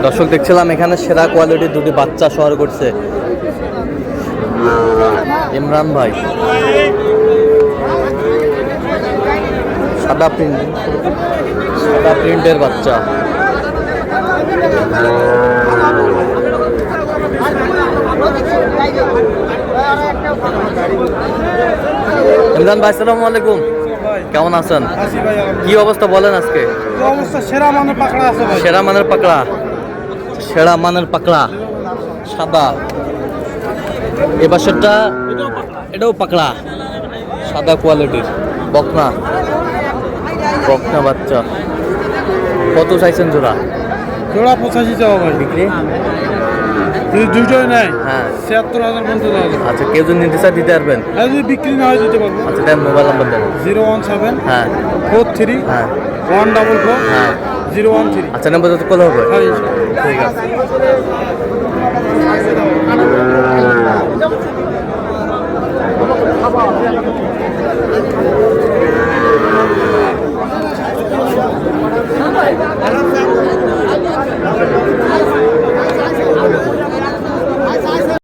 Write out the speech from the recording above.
দর্শক দেখছিলাম এখানে সেরা কোয়ালিটির দুটি বাচ্চা শহর করছে ইমরান ভাই। সাদা প্রিন্টের বাচ্চা। ইমরান ভাই আসসালামু আলাইকুম, কেমন আছেন? কি অবস্থা বলেন আজকে? সেরা মানের পাকড়া আছে ভাই। সেরা মানের পাকড়া, সেরা মানের পাকড়া সাদা। এ বাসেরটা এটাও পাকড়া, সাদা কোয়ালিটির বকনা বকনা বাচ্চা। কত চাইছেন জোড়া? জোড়া 85 চাওয়া ভাই। বিক্রি যদি দুইটাই নেয় হ্যাঁ ৭৬,০০০ পর্যন্ত দেওয়া যাবে। আচ্ছা, কেউ যদি নিতে চায় দিতে পারবেন? আর যদি বিক্রি না হয় দিতে পারবো। আচ্ছা দেন, মোবাইল নাম্বার দেন। 017 হ্যাঁ 43 হ্যাঁ 144 হ্যাঁ 013। আচ্ছা, নাম্বার তো কল হবে। হ্যাঁ ইনশাআল্লাহ। ঠিক আছে।